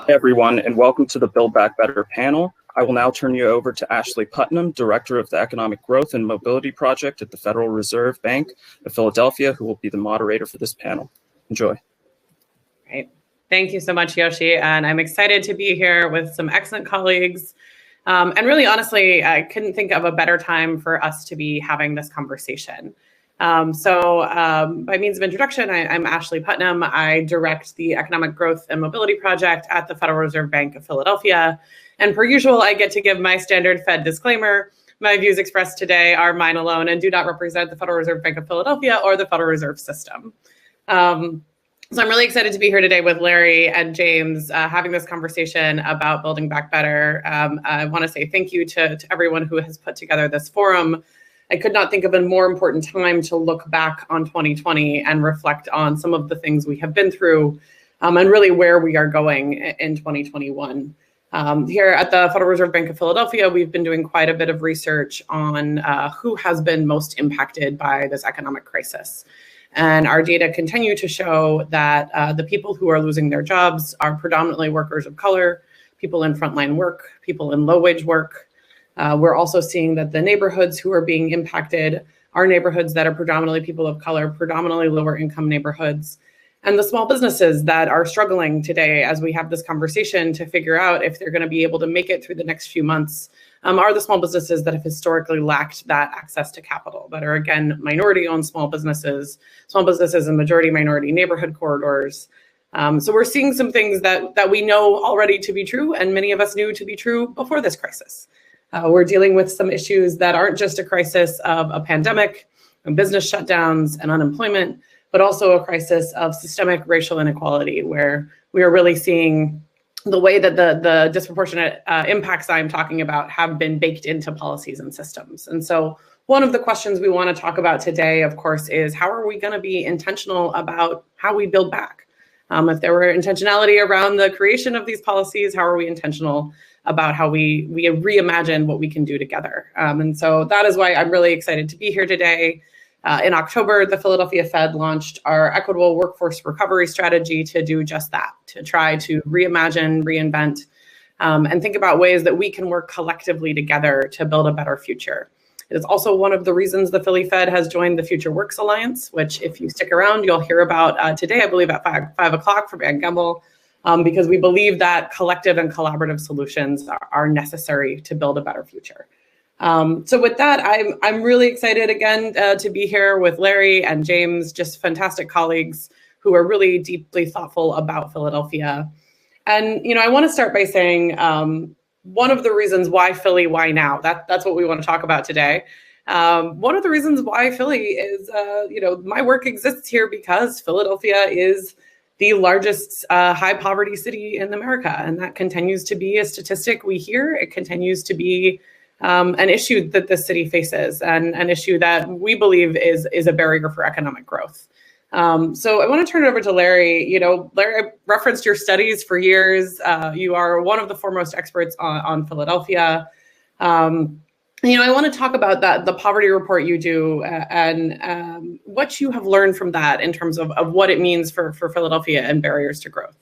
Hi, everyone, and welcome to the Build Back Better panel. I will now turn you over to Ashley Putnam, Director of the Economic Growth and Mobility Project at the Federal Reserve Bank of Philadelphia, who will be the moderator for this panel. Enjoy. Great. Thank you so much, Yoshi. And I'm excited to be here with some excellent colleagues. And really, honestly, I couldn't think of a better time for us to be having this conversation. By means of introduction, I'm Ashley Putnam. I direct the Economic Growth and Mobility Project at the Federal Reserve Bank of Philadelphia. And per usual, I get to give my standard Fed disclaimer. My views expressed today are mine alone and do not represent the Federal Reserve Bank of Philadelphia or the Federal Reserve System. So I'm really excited to be here today with Larry and James having this conversation about building back better. I want to say thank you to everyone who has put together this forum. I could not think of a more important time to look back on 2020 and reflect on some of the things we have been through and really where we are going in 2021. Here at the Federal Reserve Bank of Philadelphia, we've been doing quite a bit of research on who has been most impacted by this economic crisis. And our data continue to show that the people who are losing their jobs are predominantly workers of color, people in frontline work, people in low-wage work. We're also seeing that the neighborhoods who are being impacted are neighborhoods that are predominantly people of color, predominantly lower income neighborhoods, and the small businesses that are struggling today as we have this conversation to figure out if they're going to be able to make it through the next few months are the small businesses that have historically lacked that access to capital, that are, again, minority-owned small businesses in majority minority neighborhood corridors. So we're seeing some things that we know already to be true, and many of us knew to be true before this crisis. We're dealing with some issues that aren't just a crisis of a pandemic and business shutdowns and unemployment, but also a crisis of systemic racial inequality, where we are really seeing the way that the disproportionate impacts I'm talking about have been baked into policies and systems. And so one of the questions we want to talk about today, of course, is how are we going to be intentional about how we build back? If there were intentionality around the creation of these policies, how are we intentional about how we reimagine what we can do together? And so that is why I'm really excited to be here today. In October, the Philadelphia Fed launched our equitable workforce recovery strategy to do just that, to try to reimagine, reinvent, and think about ways that we can work collectively together to build a better future. It is also one of the reasons the Philly Fed has joined the Future Works Alliance, which if you stick around, you'll hear about today, I believe at 5 o'clock from Ann Gamble, because we believe that collective and collaborative solutions are necessary to build a better future. So with that, I'm really excited again to be here with Larry and James, just fantastic colleagues who are really deeply thoughtful about Philadelphia. And, I want to start by saying one of the reasons why Philly, why now? That's what we want to talk about today. One of the reasons why Philly is, my work exists here because Philadelphia is the largest high poverty city in America. And that continues to be a statistic we hear. It continues to be an issue that the city faces, and an issue that we believe is a barrier for economic growth. So I want to turn it over to Larry. Larry, I referenced your studies for years. You are one of the foremost experts on Philadelphia. I want to talk about the poverty report you do and what you have learned from that in terms of what it means for Philadelphia and barriers to growth.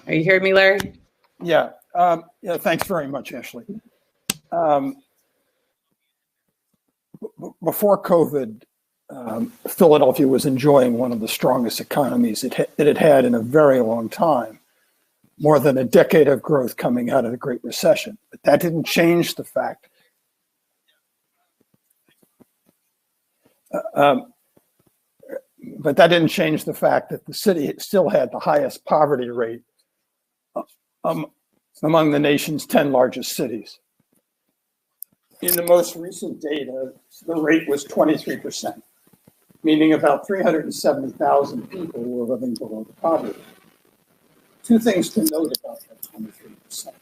Are you hearing me, Larry? Yeah. Thanks very much, Ashley. Before COVID, Philadelphia was enjoying one of the strongest economies it had had in a very long time, more than a decade of growth coming out of the Great Recession. But that didn't change the fact. But that didn't change the fact that the city still had the highest poverty rate among the nation's 10 largest cities. In the most recent data, the rate was 23%, meaning about 370,000 people were living below the poverty. Two things to note about that 23%.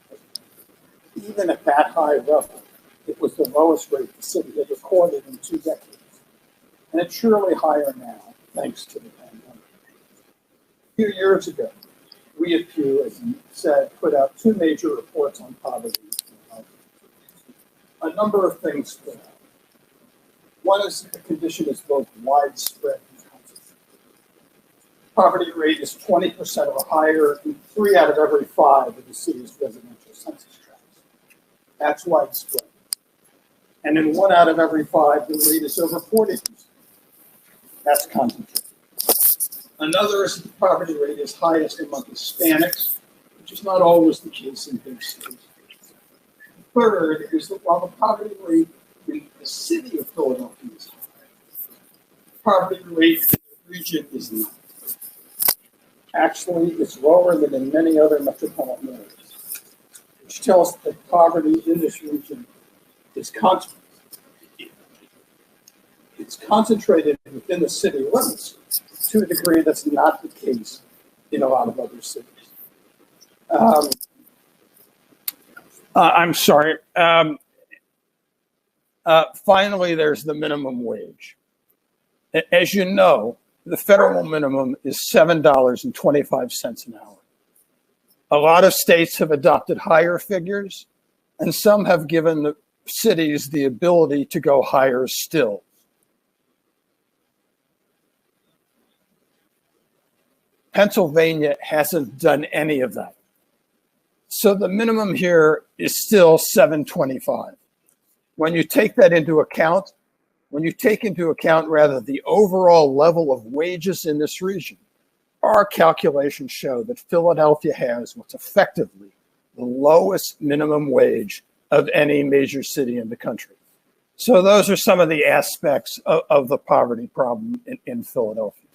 Even at that high level, it was the lowest rate the city had recorded in 2 decades. And it's surely higher now, thanks to the pandemic. A few years ago, we at Pew, as you said, put out 2 major reports on poverty. a number of things for that. One is the condition is both widespread and concentrated. Poverty rate is 20% or higher in 3 out of every 5 of the city's residential census tracts. That's widespread. And in 1 out of every 5, the rate is over 40%. That's concentrated. Another is the poverty rate is highest among Hispanics, which is not always the case in big cities. Third is that while the poverty rate in the city of Philadelphia is high, the poverty rate in the region is not. Actually, it's lower than in many other metropolitan areas, which tells us that poverty in this region is concentrated. It's concentrated within the city limits to a degree that's not the case in a lot of other cities. I'm sorry. Finally, there's the minimum wage. As you know, the federal minimum is $7.25 an hour. A lot of states have adopted higher figures, and some have given the cities the ability to go higher still. Pennsylvania hasn't done any of that. So the minimum here is still $7.25. When you take that into account, the overall level of wages in this region, our calculations show that Philadelphia has what's effectively the lowest minimum wage of any major city in the country. So those are some of the aspects of the poverty problem in Philadelphia.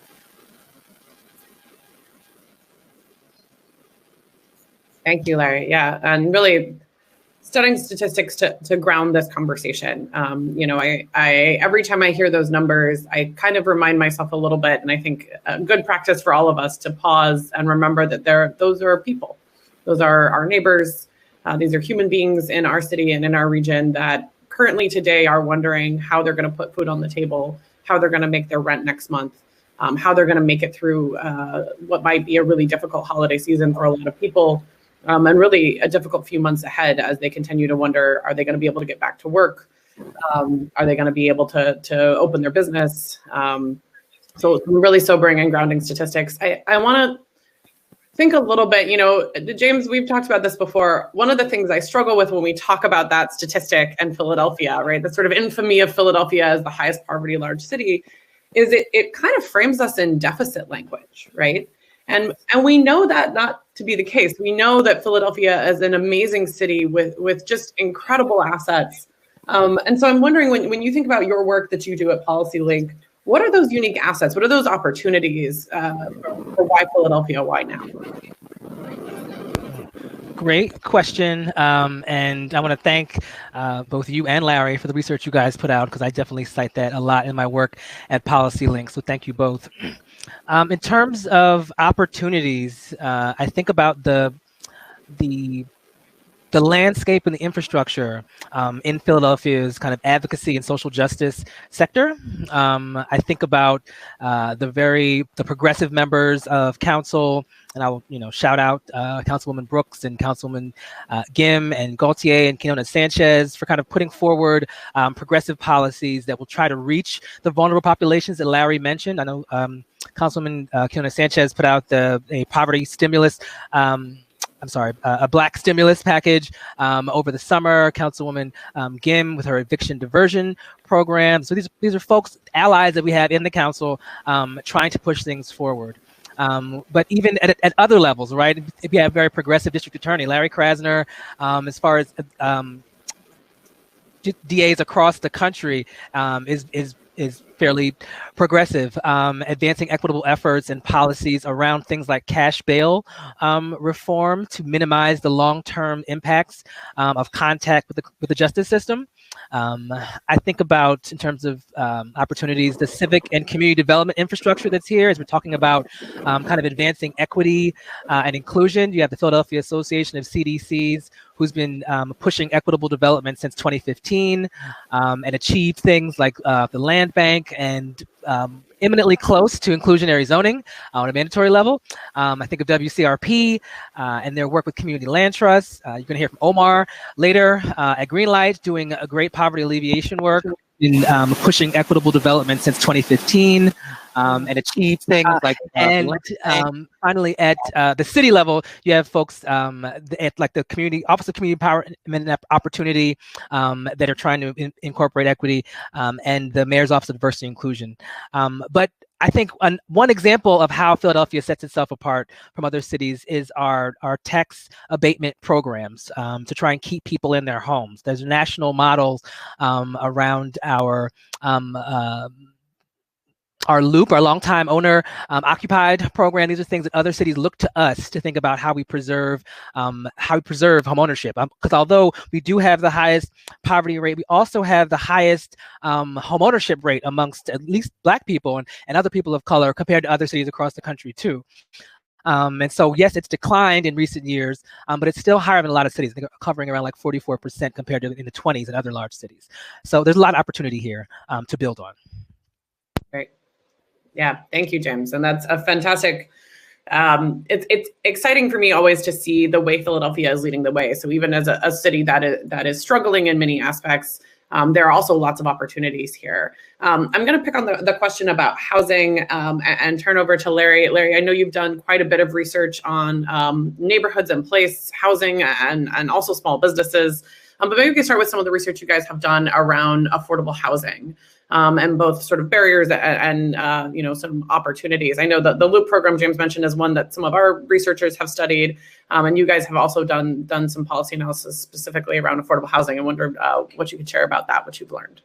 Thank you, Larry. Yeah, and really studying statistics to ground this conversation. I every time I hear those numbers, I kind of remind myself a little bit, and I think a good practice for all of us to pause and remember that those are people. Those are our neighbors. These are human beings in our city and in our region that currently today are wondering how they're going to put food on the table, how they're going to make their rent next month, how they're going to make it through what might be a really difficult holiday season for a lot of people. And really a difficult few months ahead as they continue to wonder, are they going to be able to get back to work? Are they going to be able to open their business? So really sobering and grounding statistics. I want to think a little bit, James, we've talked about this before. One of the things I struggle with when we talk about that statistic and Philadelphia, right, the sort of infamy of Philadelphia as the highest poverty large city, is it kind of frames us in deficit language, right? And we know that not to be the case. We know that Philadelphia is an amazing city with just incredible assets. And so I'm wondering, when you think about your work that you do at Policy Link, what are those unique assets? What are those opportunities for why Philadelphia? Why now? Great question. And I want to thank both you and Larry for the research you guys put out, because I definitely cite that a lot in my work at Policy Link. So thank you both. In terms of opportunities, I think about the landscape and the infrastructure in Philadelphia's kind of advocacy and social justice sector. I think about the progressive members of council, and I'll shout out Councilwoman Brooks and Councilman Gim and Gaultier and Quinona Sanchez for kind of putting forward progressive policies that will try to reach the vulnerable populations that Larry mentioned. I know Councilwoman Quinona Sanchez put out a poverty stimulus. A Black stimulus package over the summer. Councilwoman Gim with her eviction diversion program. So these are folks, allies that we have in the council, trying to push things forward. But even at other levels, right? If you have very progressive district attorney, Larry Krasner, as far as DAs across the country, is fairly progressive, advancing equitable efforts and policies around things like cash bail reform to minimize the long-term impacts of contact with the justice system. I think about, in terms of opportunities, the civic and community development infrastructure that's here, as we're talking about kind of advancing equity and inclusion. You have the Philadelphia Association of CDCs, who's been pushing equitable development since 2015 and achieved things like the land bank and imminently close to inclusionary zoning on a mandatory level. I think of WCRP and their work with community land trusts. You're going to hear from Omar later at Greenlight, doing a great poverty alleviation work in pushing equitable development since 2015 and achieved things like finally at the city level, you have folks at like the community office of community empowerment opportunity that are trying to incorporate equity and the mayor's office of diversity and inclusion. But I think one example of how Philadelphia sets itself apart from other cities is our tax abatement programs to try and keep people in their homes. There's national models around our Loop, our longtime owner occupied program. These are things that other cities look to us to think about how we preserve home ownership. Because although we do have the highest poverty rate, we also have the highest home ownership rate amongst at least Black people and other people of color compared to other cities across the country too. And so, yes, it's declined in recent years, but it's still higher than a lot of cities, covering around like 44% compared to in the 20s in other large cities. So there's a lot of opportunity here to build on. Great. Yeah, thank you, James. And that's a fantastic, it's exciting for me always to see the way Philadelphia is leading the way. So even as a city that is struggling in many aspects, there are also lots of opportunities here. I'm going to pick on the question about housing and turn over to Larry. Larry, I know you've done quite a bit of research on neighborhoods and place housing and also small businesses. But maybe we can start with some of the research you guys have done around affordable housing. And both sort of barriers and some opportunities. I know that the Loop program James mentioned is one that some of our researchers have studied, and you guys have also done some policy analysis specifically around affordable housing. I wonder what you could share about that, what you've learned.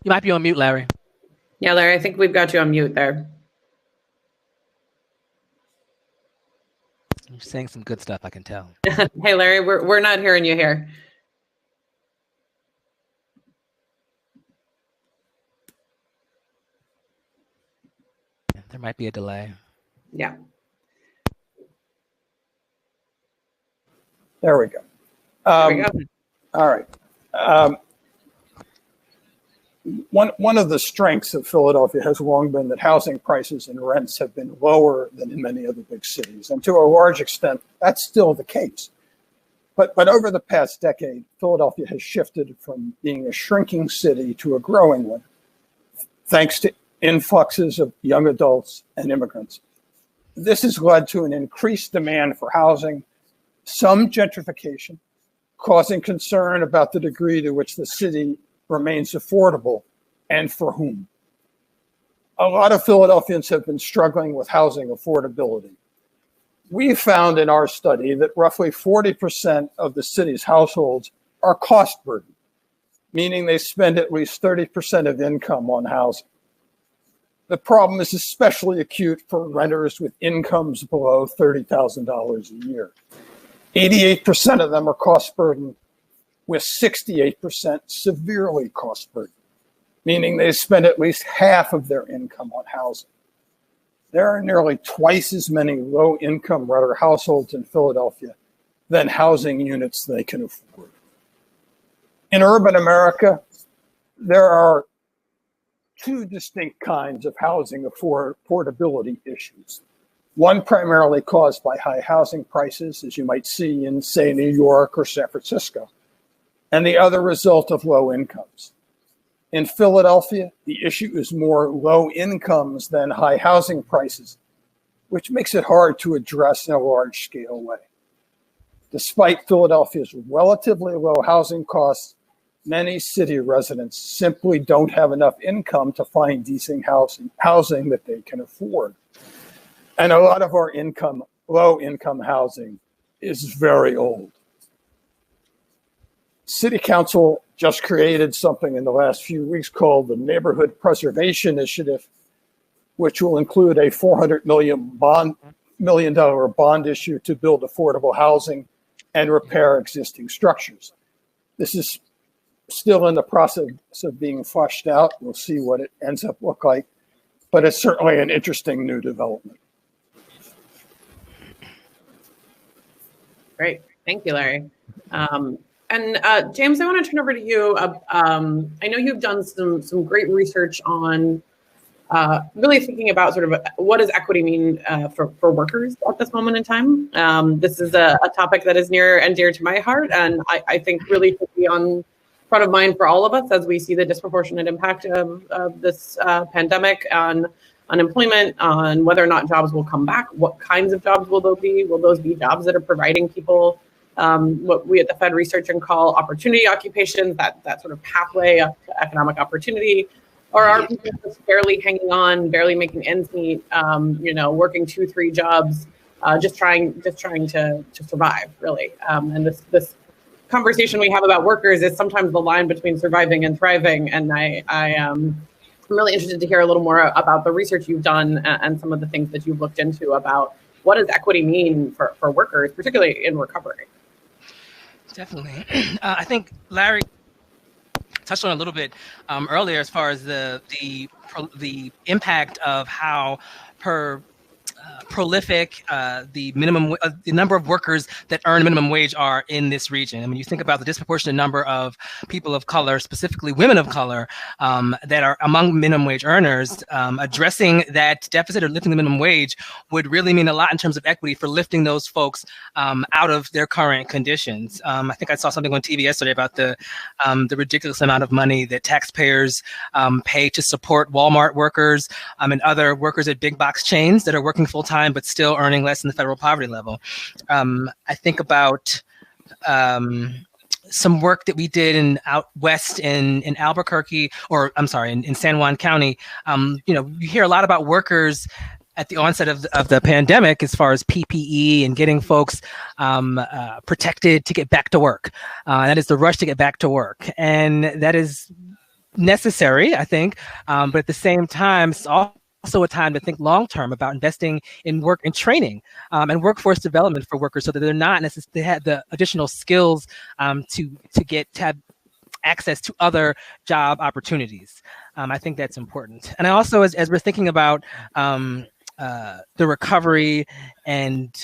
You might be on mute, Larry. Yeah, Larry, I think we've got you on mute there. You're saying some good stuff, I can tell. Hey, Larry, we're not hearing you here. There might be a delay. Yeah. There we go. There we go. All right. One of the strengths of Philadelphia has long been that housing prices and rents have been lower than in many other big cities. And to a large extent, that's still the case. But over the past decade, Philadelphia has shifted from being a shrinking city to a growing one, thanks to influxes of young adults and immigrants. This has led to an increased demand for housing, some gentrification, causing concern about the degree to which the city remains affordable and for whom. A lot of Philadelphians have been struggling with housing affordability. We found in our study that roughly 40% of the city's households are cost burdened, meaning they spend at least 30% of income on housing. The problem is especially acute for renters with incomes below $30,000 a year. 88% of them are cost burdened, with 68% severely cost burdened, meaning they spend at least half of their income on housing. There are nearly twice as many low-income renter households in Philadelphia than housing units they can afford. In urban America, there are two distinct kinds of housing affordability issues. One primarily caused by high housing prices, as you might see in, say, New York or San Francisco, and the other result of low incomes. In Philadelphia, the issue is more low incomes than high housing prices, which makes it hard to address in a large-scale way. Despite Philadelphia's relatively low housing costs, many city residents simply don't have enough income to find decent housing that they can afford. And a lot of our low-income housing is very old. City Council just created something in the last few weeks called the Neighborhood Preservation Initiative, which will include a $400 million bond issue to build affordable housing and repair existing structures. This is still in the process of being fleshed out. We'll see what it ends up look like. but it's certainly an interesting new development. Great. Thank you, Larry. And James, I want to turn over to you. I know you've done some great research on really thinking about sort of what does equity mean for workers at this moment in time. This is a topic that is near and dear to my heart, and I think really should be on front of mind for all of us as we see the disproportionate impact of this pandemic on unemployment, on whether or not jobs will come back. What kinds of jobs will those be? Will those be jobs that are providing people what we at the Fed research and call opportunity occupations, that sort of pathway up to economic opportunity? Or are people just barely hanging on, barely making ends meet, working 2-3 jobs, just trying to survive, really? And this conversation we have about workers is sometimes the line between surviving and thriving. And I'm really interested to hear a little more about the research you've done and some of the things that you've looked into about what does equity mean for workers, particularly in recovery. Definitely. I think Larry touched on a little bit earlier as far as the impact of how prolific the number of workers that earn minimum wage are in this region. I mean, you think about the disproportionate number of people of color, specifically women of color, that are among minimum wage earners. Addressing that deficit or lifting the minimum wage would really mean a lot in terms of equity for lifting those folks out of their current conditions. I think I saw something on TV yesterday about the ridiculous amount of money that taxpayers pay to support Walmart workers and other workers at big box chains that are working full time but still earning less than the federal poverty level. I think about some work that we did out west in Albuquerque, or I'm sorry, in San Juan County. You hear a lot about workers at the onset of the pandemic as far as PPE and getting folks protected to get back to work. That is the rush to get back to work. And that is necessary, I think. But at the same time, it's also a time to think long-term about investing in work and training and workforce development for workers so that they're not necessarily, they have the additional skills to have access to other job opportunities. I think that's important. And I also, as we're thinking about the recovery and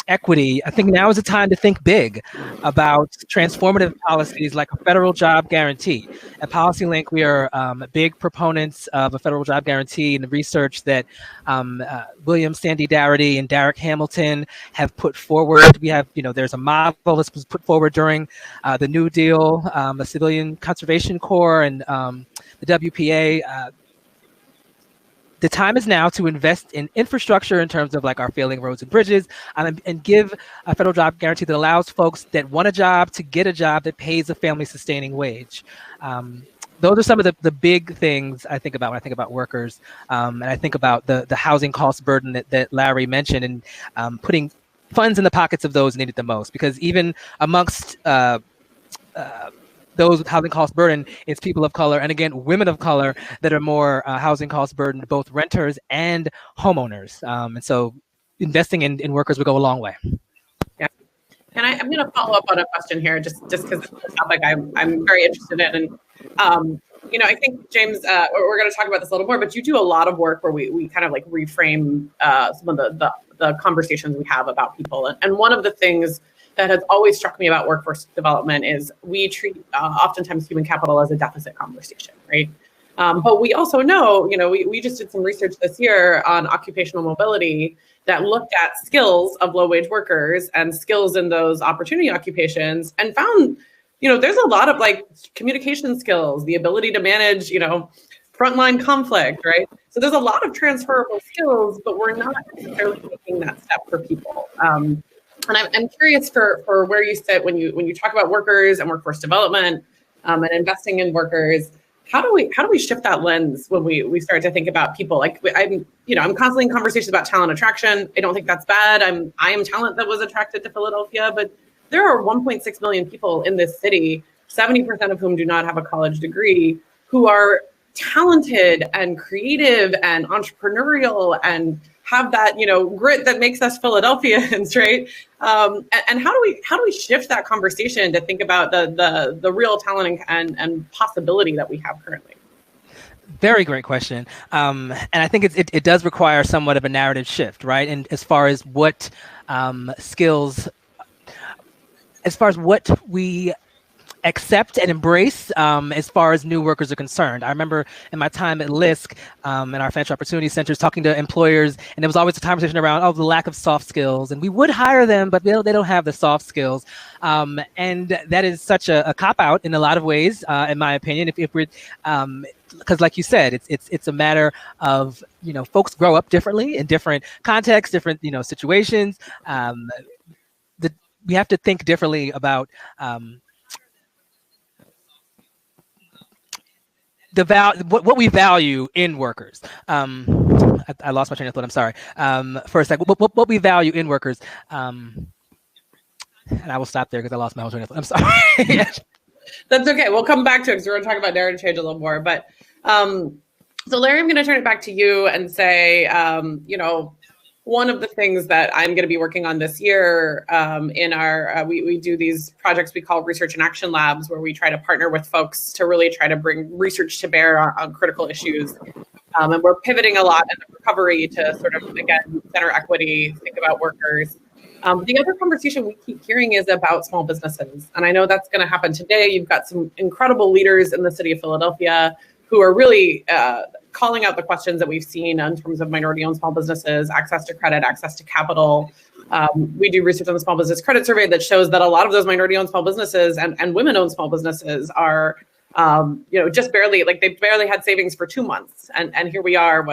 equity, I think now is the time to think big about transformative policies like a federal job guarantee. At PolicyLink, we are big proponents of a federal job guarantee, and the research that William Sandy Darity and Derek Hamilton have put forward. We have, there's a model that was put forward during the New Deal, the Civilian Conservation Corps, and the WPA. The time is now to invest in infrastructure in terms of like our failing roads and bridges, and give a federal job guarantee that allows folks that want a job to get a job that pays a family sustaining wage. Those are some of the big things I think about when I think about workers. And I think about the housing cost burden that Larry mentioned, and putting funds in the pockets of those needed the most, because even amongst those with housing cost burden, it's people of color, and again, women of color that are more housing cost burdened, both renters and homeowners. And so investing in workers would go a long way. Yeah. And I'm going to follow up on a question here, just because it's a topic I'm very interested in. And, I think, James, we're going to talk about this a little more, but you do a lot of work where we kind of like reframe some of the conversations we have about people. And one of the things that has always struck me about workforce development is we treat oftentimes human capital as a deficit conversation, right? But we also know, we just did some research this year on occupational mobility that looked at skills of low wage workers and skills in those opportunity occupations, and found, there's a lot of like communication skills, the ability to manage, frontline conflict, right? So there's a lot of transferable skills, but we're not necessarily taking that step for people. And I'm curious for where you sit when you talk about workers and workforce development and investing in workers. How do we shift that lens when we start to think about people? Like I'm constantly in conversations about talent attraction. I don't think that's bad. I am talent that was attracted to Philadelphia, but there are 1.6 million people in this city, 70% of whom do not have a college degree, who are talented and creative and entrepreneurial and have that, grit that makes us Philadelphians, right? And how do we shift that conversation to think about the real talent and possibility that we have currently? Very great question. And I think it does require somewhat of a narrative shift, right? And as far as what skills, as far as what we accept and embrace as far as new workers are concerned. I remember in my time at LISC in our financial opportunity centers talking to employers, and there was always a conversation around, the lack of soft skills. And we would hire them, but they don't have the soft skills. And that is such a cop-out in a lot of ways, in my opinion. If we're, because like you said, it's a matter of, folks grow up differently in different contexts, different, situations. We have to think differently about what we value in workers. I lost my train of thought. I'm sorry. For a second, what we value in workers. And I will stop there because I lost my whole train of thought. I'm sorry. That's okay. We'll come back to it because we're going to talk about narrative change a little more. But so Larry, I'm going to turn it back to you and say, one of the things that I'm going to be working on this year in our, we do these projects we call research and action labs, where we try to partner with folks to really try to bring research to bear on critical issues. And we're pivoting a lot in the recovery to sort of, again, center equity, think about workers. The other conversation we keep hearing is about small businesses. And I know that's going to happen today. You've got some incredible leaders in the city of Philadelphia who are really calling out the questions that we've seen in terms of minority-owned small businesses, access to credit, access to capital. We do research on the Small Business Credit Survey that shows that a lot of those minority-owned small businesses and women-owned small businesses are, just barely, they barely had savings for 2 months. And here we are,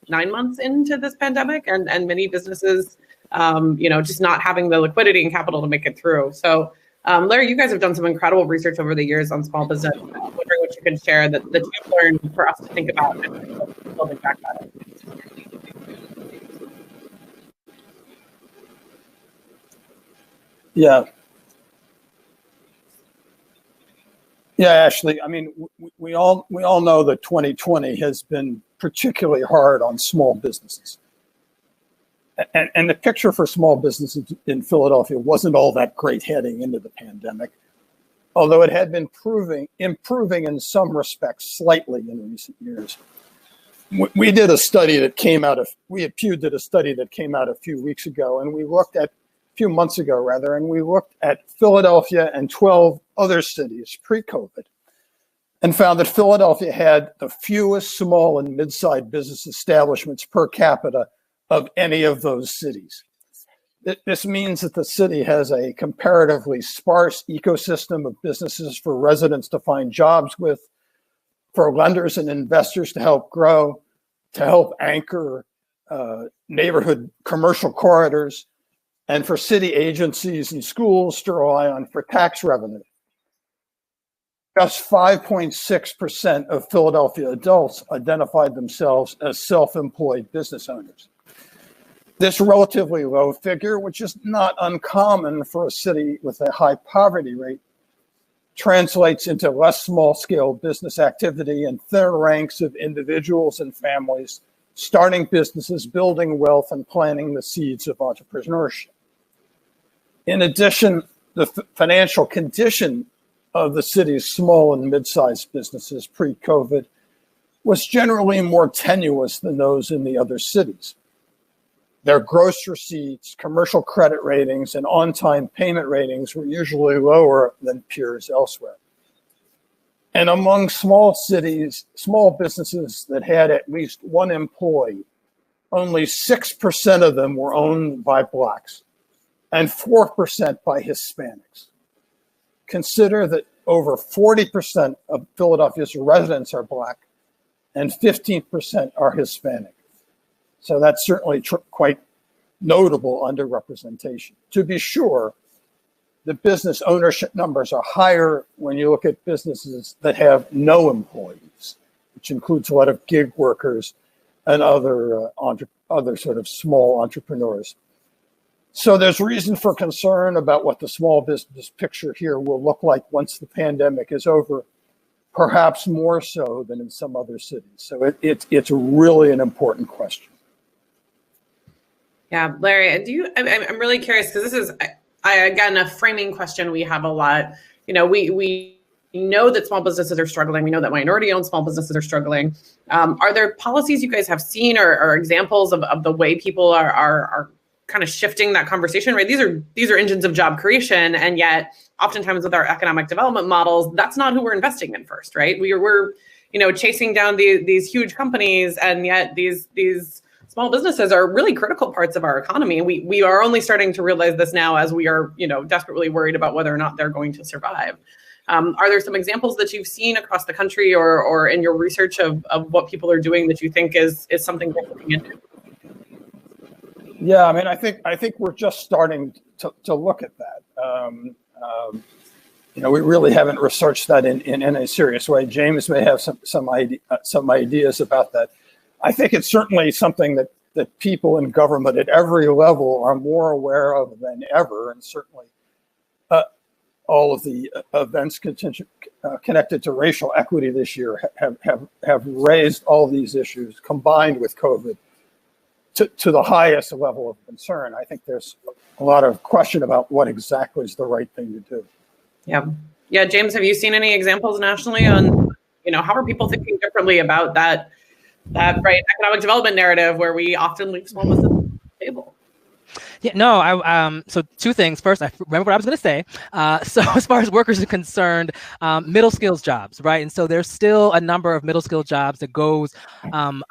9 months into this pandemic, and many businesses, just not having the liquidity and capital to make it through. So, Larry, you guys have done some incredible research over the years on small business. I'm wondering what you can share that you've learned for us to think about and building back better. Yeah. Yeah, Ashley. I mean, we all know that 2020 has been particularly hard on small businesses. And the picture for small businesses in Philadelphia wasn't all that great heading into the pandemic, although it had been improving in some respects slightly in recent years. We did a study that came out of, we at Pew did a study that came out a few months ago, and we looked at Philadelphia and 12 other cities pre-COVID, and found that Philadelphia had the fewest small and mid-sized business establishments per capita of any of those cities. This means that the city has a comparatively sparse ecosystem of businesses for residents to find jobs with, for lenders and investors to help grow, to help anchor neighborhood commercial corridors, and for city agencies and schools to rely on for tax revenue. Just 5.6% of Philadelphia adults identified themselves as self-employed business owners. This relatively low figure, which is not uncommon for a city with a high poverty rate, translates into less small-scale business activity and thinner ranks of individuals and families starting businesses, building wealth, and planting the seeds of entrepreneurship. In addition, the financial condition of the city's small and mid-sized businesses pre-COVID was generally more tenuous than those in the other cities. Their gross receipts, commercial credit ratings, and on-time payment ratings were usually lower than peers elsewhere. And among small businesses that had at least one employee, only 6% of them were owned by Blacks and 4% by Hispanics. Consider that over 40% of Philadelphia's residents are Black and 15% are Hispanic. So that's certainly quite notable underrepresentation. To be sure, the business ownership numbers are higher when you look at businesses that have no employees, which includes a lot of gig workers and other sort of small entrepreneurs. So there's reason for concern about what the small business picture here will look like once the pandemic is over, perhaps more so than in some other cities. So it's really an important question. Yeah, Larry, I'm really curious because this is, again, a framing question we have a lot. We We know that small businesses are struggling. We know that minority-owned small businesses are struggling. Are there policies you guys have seen or examples of the way people are kind of shifting that conversation? Right, these are engines of job creation, and yet oftentimes with our economic development models, that's not who we're investing in first, right? We're chasing down these huge companies, and yet these small businesses are really critical parts of our economy. And we are only starting to realize this now as we are desperately worried about whether or not they're going to survive. Are there some examples that you've seen across the country or in your research of what people are doing that you think is something they're looking into? Yeah, I mean, I think we're just starting to look at that. We really haven't researched that in a serious way. James may have some ideas about that. I think it's certainly something that people in government at every level are more aware of than ever, and certainly all of the events connected to racial equity this year have raised all these issues combined with COVID to the highest level of concern. I think there's a lot of question about what exactly is the right thing to do. Yeah. James, have you seen any examples nationally on, how are people thinking differently about that right economic development narrative where we often leave small businesses on the table? Yeah, no, so two things. First, I remember what I was going to say. So as far as workers are concerned, middle skills jobs, right? And so there's still a number of middle skill jobs that goes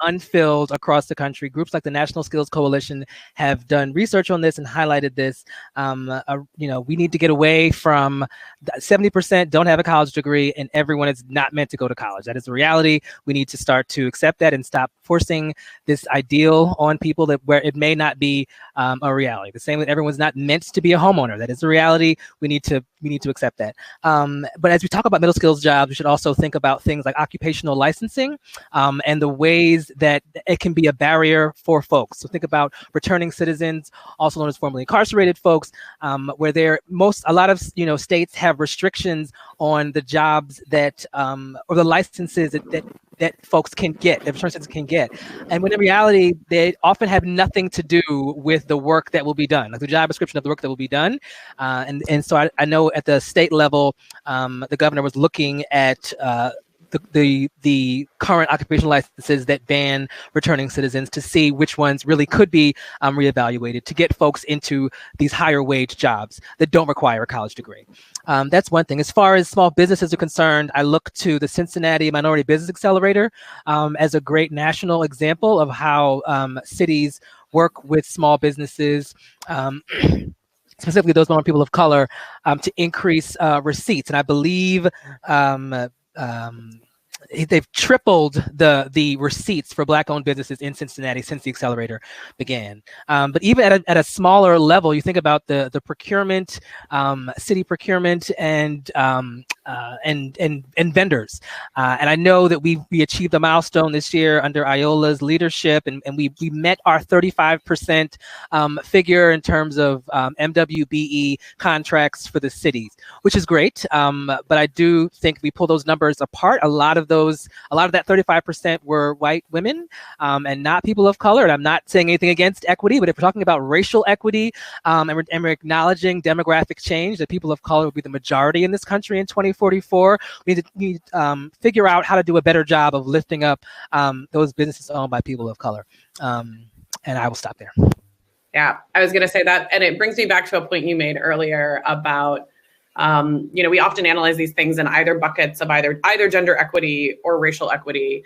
unfilled across the country. Groups like the National Skills Coalition have done research on this and highlighted this. We need to get away from 70% don't have a college degree and everyone is not meant to go to college. That is the reality. We need to start to accept that and stop forcing this ideal on people where it may not be a reality. The same that everyone's not meant to be a homeowner. That is the reality. We need to accept that. But as we talk about middle skills jobs, we should also think about things like occupational licensing and the ways that it can be a barrier for folks. So think about returning citizens, also known as formerly incarcerated folks, where a lot of states have restrictions on the jobs that or the licenses that folks can get, that return citizens can get. And when in reality, they often have nothing to do with the work that will be done, like the job description of the work that will be done. And so I know at the state level, the governor was looking at the current occupational licenses that ban returning citizens to see which ones really could be reevaluated to get folks into these higher wage jobs that don't require a college degree. That's one thing. As far as small businesses are concerned, I look to the Cincinnati Minority Business Accelerator as a great national example of how cities work with small businesses, specifically those minority people of color, to increase receipts. And I believe they've tripled the receipts for Black-owned businesses in Cincinnati since the accelerator began. But even at a smaller level, you think about the procurement, city procurement, and vendors. And I know that we achieved a milestone this year under Iola's leadership, and we met our 35% figure in terms of MWBE contracts for the cities, which is great. But I do think we pull those numbers apart. A lot of that 35% were white women and not people of color. And I'm not saying anything against equity, but if we're talking about racial equity and we're acknowledging demographic change, that people of color will be the majority in this country in 2044, we need to figure out how to do a better job of lifting up those businesses owned by people of color. And I will stop there. Yeah, I was going to say that. And it brings me back to a point you made earlier about we often analyze these things in either buckets of either gender equity or racial equity.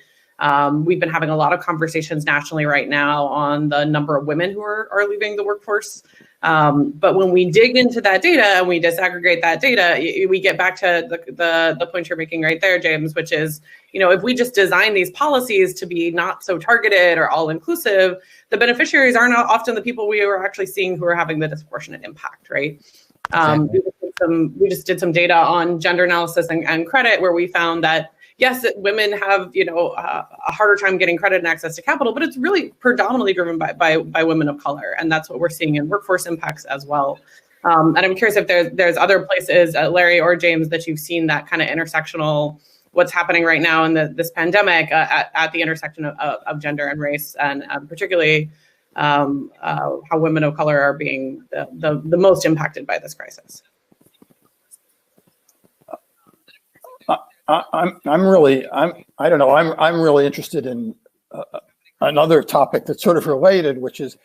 We've been having a lot of conversations nationally right now on the number of women who are leaving the workforce. But when we dig into that data and we disaggregate that data, we get back to the point you're making right there, James, which is, if we just design these policies to be not so targeted or all inclusive, the beneficiaries are not often the people we are actually seeing who are having the disproportionate impact, right? Exactly. We just did some data on gender analysis and credit, where we found that yes, women have a harder time getting credit and access to capital, but it's really predominantly driven by women of color, and that's what we're seeing in workforce impacts as well. And I'm curious if there's other places, Larry or James, that you've seen that kind of intersectional, what's happening right now in this pandemic at the intersection of gender and race, and particularly how women of color are being the most impacted by this crisis. I'm really interested in another topic that's sort of related, which is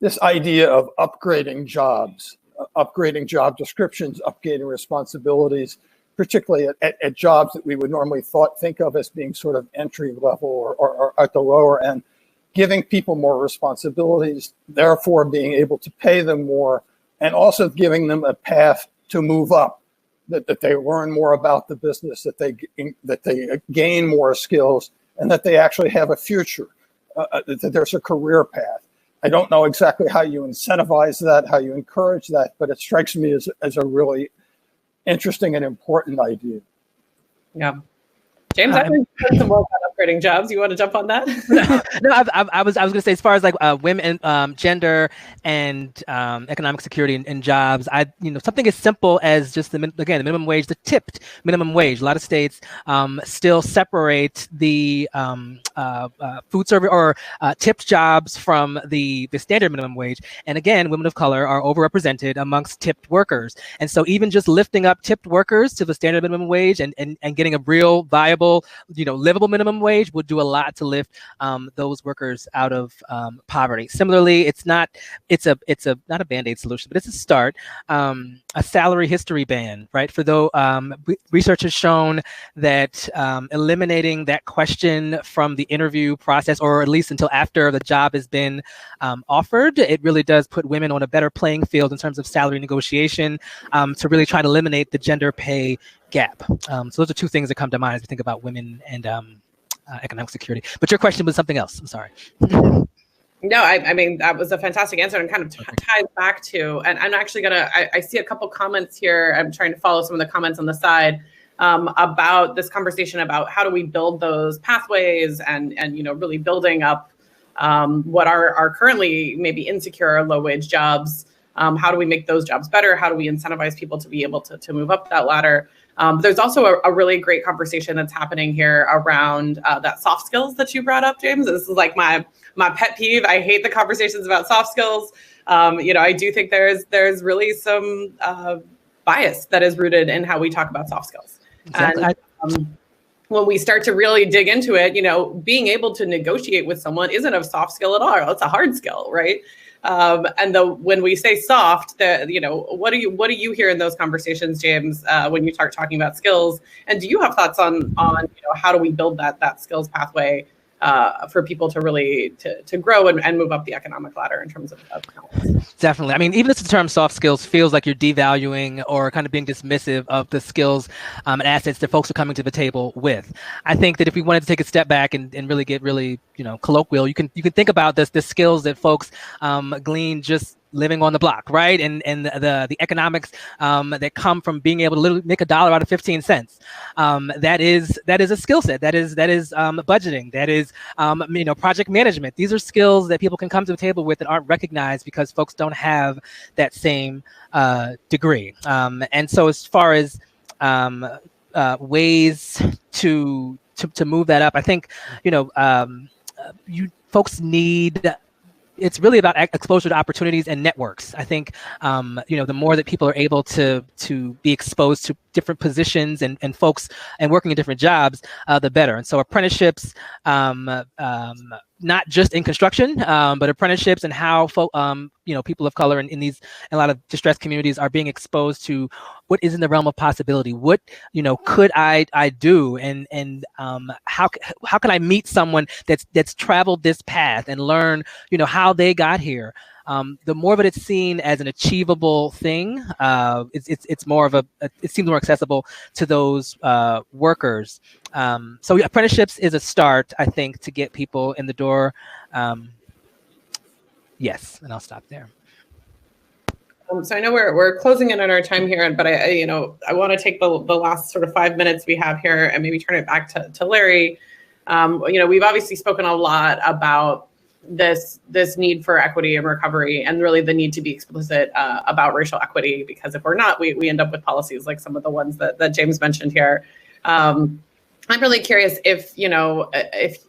this idea of upgrading jobs, upgrading job descriptions, upgrading responsibilities, particularly at jobs that we would normally think of as being sort of entry level or at the lower end, giving people more responsibilities, therefore being able to pay them more, and also giving them a path to move up, that they learn more about the business, that they gain more skills, and that they actually have a future, that there's a career path. I don't know exactly how you incentivize that, how you encourage that, but it strikes me as a really interesting and important idea. Yeah. James, I think you heard some more about upgrading jobs. You want to jump on that? No, I was going to say, as far as like women, gender, and economic security and jobs, something as simple as just the minimum wage, the tipped minimum wage. A lot of states still separate the food service or tipped jobs from the standard minimum wage. And again, women of color are overrepresented amongst tipped workers. And so even just lifting up tipped workers to the standard minimum wage and getting a real viable, livable minimum wage would do a lot to lift those workers out of poverty. Similarly, it's not a Band-Aid solution, but it's a start. A salary history ban, right? For though research has shown that eliminating that question from the interview process, or at least until after the job has been offered, it really does put women on a better playing field in terms of salary negotiation, to really try to eliminate the gender pay gap. So those are two things that come to mind as we think about women and economic security. But your question was something else. I'm sorry. No, I mean, that was a fantastic answer, and kind of ties back to, and I'm actually I see a couple comments here. I'm trying to follow some of the comments on the side about this conversation about how do we build those pathways and really building up what are currently maybe insecure low wage jobs. How do we make those jobs better? How do we incentivize people to be able to move up that ladder? There's also a really great conversation that's happening here around that soft skills that you brought up, James. This is like my pet peeve. I hate the conversations about soft skills. I do think there's really some bias that is rooted in how we talk about soft skills. Exactly. And when we start to really dig into it, being able to negotiate with someone isn't a soft skill at all. It's a hard skill, right? When we say soft, what do you hear in those conversations, James, when you start talking about skills? And do you have thoughts on how do we build that skills pathway for people to really to grow and move up the economic ladder in terms of talents? Definitely. I mean, even if the term soft skills feels like you're devaluing or kind of being dismissive of the skills and assets that folks are coming to the table with. I think that if we wanted to take a step back and really get colloquial, you can think about the skills that folks glean just living on the block, right? And the economics that come from being able to literally make $1 out of 15 cents. That is a skill set. That is budgeting. That is project management. These are skills that people can come to the table with that aren't recognized because folks don't have that same degree. And so as far as ways to move that up, I think folks need. It's really about exposure to opportunities and networks. I think, the more that people are able to be exposed to different positions and folks and working in different jobs, the better. And so apprenticeships, not just in construction, but apprenticeships and how people of color in a lot of distressed communities are being exposed to what is in the realm of possibility. What could I do, and how can I meet someone that's traveled this path and learn how they got here. The more of it's seen as an achievable thing, it's more of it seems more accessible to those workers. So apprenticeships is a start, I think, to get people in the door. Yes, and I'll stop there. So I know we're closing in on our time here, but I want to take the last sort of 5 minutes we have here and maybe turn it back to Larry. We've obviously spoken a lot about this need for equity and recovery, and really the need to be explicit about racial equity, because if we're not, we end up with policies like some of the ones that James mentioned here. I'm really curious if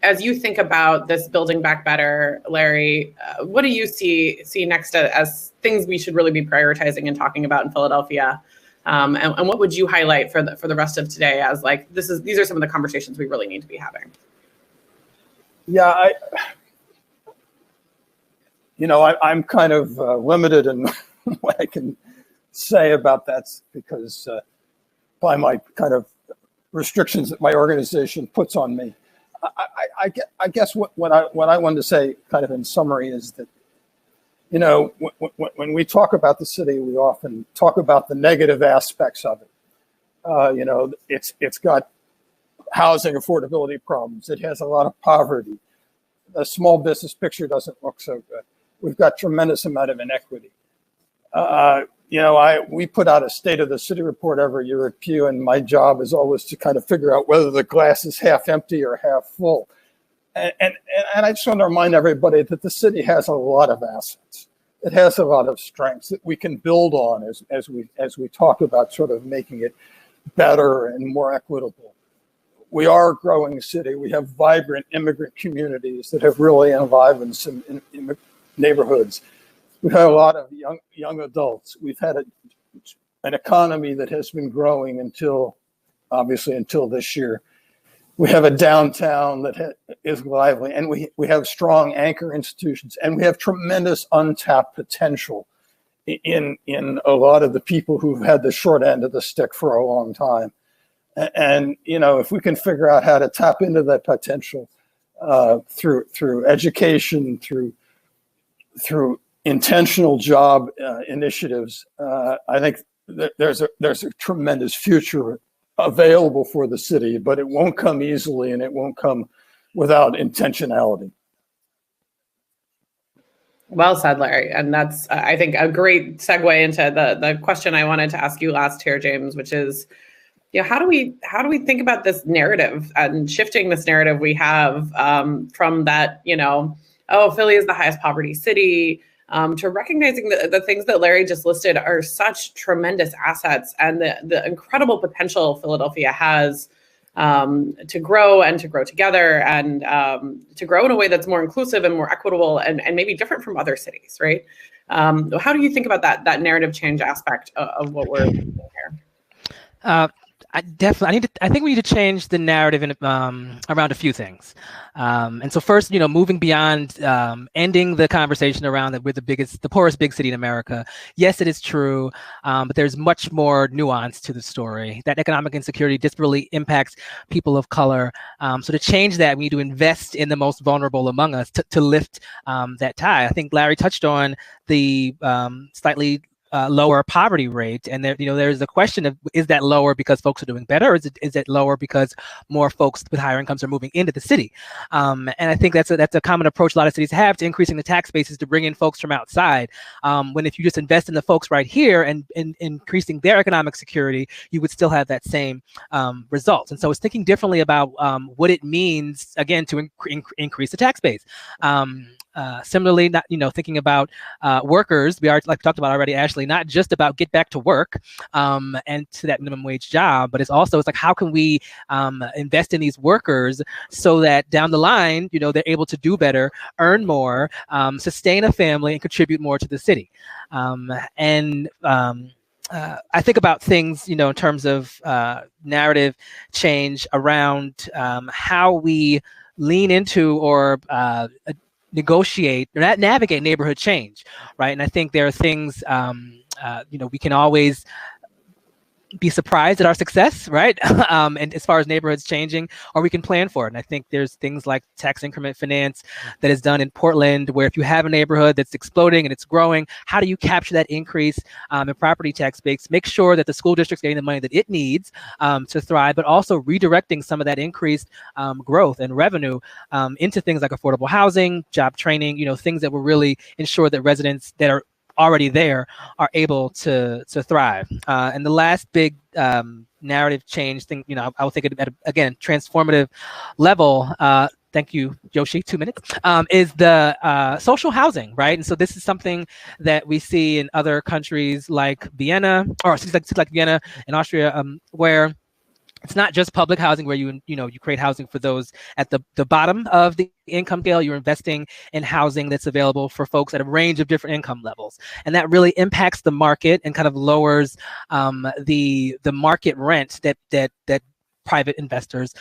as you think about this building back better, Larry, what do you see next as things we should really be prioritizing and talking about in Philadelphia And what would you highlight for the rest of today as like, these are some of the conversations we really need to be having? Yeah, I'm kind of limited in what I can say about that because by my kind of restrictions that my organization puts on me. I guess what I wanted to say kind of in summary is that, when we talk about the city, we often talk about the negative aspects of it. It's got housing affordability problems. It has a lot of poverty. The small business picture doesn't look so good. We've got tremendous amount of inequity. We put out a State of the City report every year at Pew, and my job is always to kind of figure out whether the glass is half empty or half full. And I just want to remind everybody that the city has a lot of assets. It has a lot of strengths that we can build on as we talk about sort of making it better and more equitable. We are a growing city. We have vibrant immigrant communities that have really enlivened some neighborhoods. We've had a lot of young adults. We've had an economy that has been growing until this year. We have a downtown that is lively, and we have strong anchor institutions, and we have tremendous untapped potential in a lot of the people who've had the short end of the stick for a long time. And if we can figure out how to tap into that potential through education, through intentional job initiatives, I think that there's a tremendous future available for the city, but it won't come easily and it won't come without intentionality. Well said, Larry. And that's, I think, a great segue into the question I wanted to ask you last here, James, which is, how do we think about this narrative and shifting this narrative we have from that, Philly is the highest poverty city, to recognizing the things that Larry just listed are such tremendous assets and the incredible potential Philadelphia has to grow together and to grow in a way that's more inclusive and more equitable and maybe different from other cities, right? How do you think about that narrative change aspect of what we're doing here? I think we need to change the narrative around a few things. And so first, moving beyond ending the conversation around that we're the poorest big city in America. Yes, it is true, but there's much more nuance to the story. That economic insecurity disparately impacts people of color. So to change that, we need to invest in the most vulnerable among us to lift that tide. I think Larry touched on the slightly lower poverty rate, and there's a question of, is that lower because folks are doing better, or is it lower because more folks with higher incomes are moving into the city? And I think that's a common approach a lot of cities have to increasing the tax bases to bring in folks from outside. When if you just invest in the folks right here and increasing their economic security, you would still have that same result. And so it's thinking differently about what it means, again, to increase the tax base. Similarly, thinking about workers, we talked about already, Ashley, not just about get back to work and to that minimum wage job, but it's like, how can we invest in these workers so that down the line, they're able to do better, earn more, sustain a family, and contribute more to the city. I think about things, in terms of narrative change around how we lean into or negotiate or navigate neighborhood change, right? And I think there are things, we can always be surprised at our success, right? And as far as neighborhoods changing, or we can plan for it. And I think there's things like tax increment finance that is done in Portland, where if you have a neighborhood that's exploding and it's growing, how do you capture that increase in property tax base? Make sure that the school district's getting the money that it needs to thrive, but also redirecting some of that increased growth and revenue into things like affordable housing, job training, things that will really ensure that residents that are already there are able to thrive. And the last big narrative change thing, I would think at again, transformative level, thank you, Yoshi, 2 minutes, is the social housing, right? And so this is something that we see in other countries like Vienna, or cities like Vienna in Austria, where It's not just public housing where you create housing for those at the bottom of the income scale. You're investing in housing that's available for folks at a range of different income levels, and that really impacts the market and kind of lowers the market rent that private investors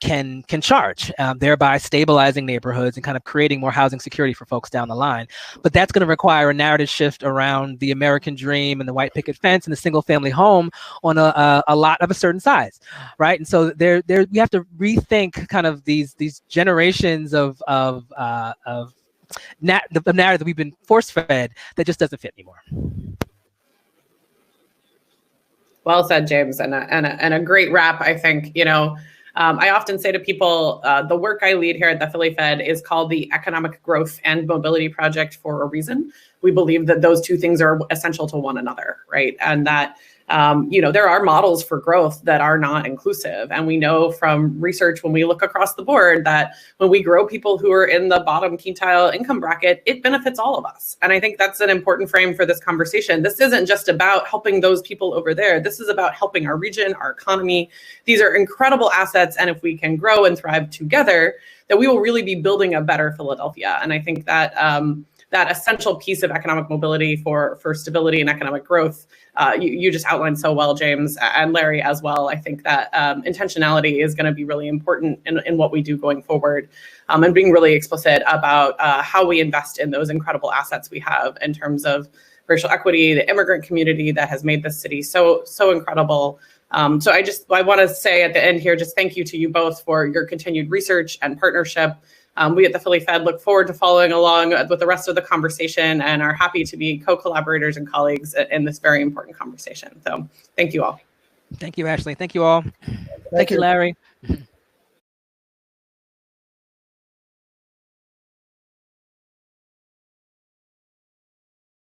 can charge, thereby stabilizing neighborhoods and kind of creating more housing security for folks down the line. But that's going to require a narrative shift around the American dream and the white picket fence and the single family home on a lot of a certain size, right? And so we have to rethink kind of these generations of the narrative that we've been force fed that just doesn't fit anymore. Well said, James, and a great wrap. I think, I often say to people, the work I lead here at the Philly Fed is called the Economic Growth and Mobility Project for a reason. We believe that those two things are essential to one another, right? And that, there are models for growth that are not inclusive. And we know from research when we look across the board that when we grow people who are in the bottom quintile income bracket, it benefits all of us. And I think that's an important frame for this conversation. This isn't just about helping those people over there. This is about helping our region, our economy. These are incredible assets. And if we can grow and thrive together, that we will really be building a better Philadelphia. And I think that that essential piece of economic mobility for stability and economic growth, you just outlined so well, James, and Larry as well. I think that intentionality is going to be really important in what we do going forward, and being really explicit about how we invest in those incredible assets we have in terms of racial equity, the immigrant community that has made this city so incredible. So I want to say at the end here, just thank you to you both for your continued research and partnership. We at the Philly Fed look forward to following along with the rest of the conversation and are happy to be co-collaborators and colleagues in this very important conversation. So thank you all. Thank you, Ashley. Thank you all. Thank you, Larry.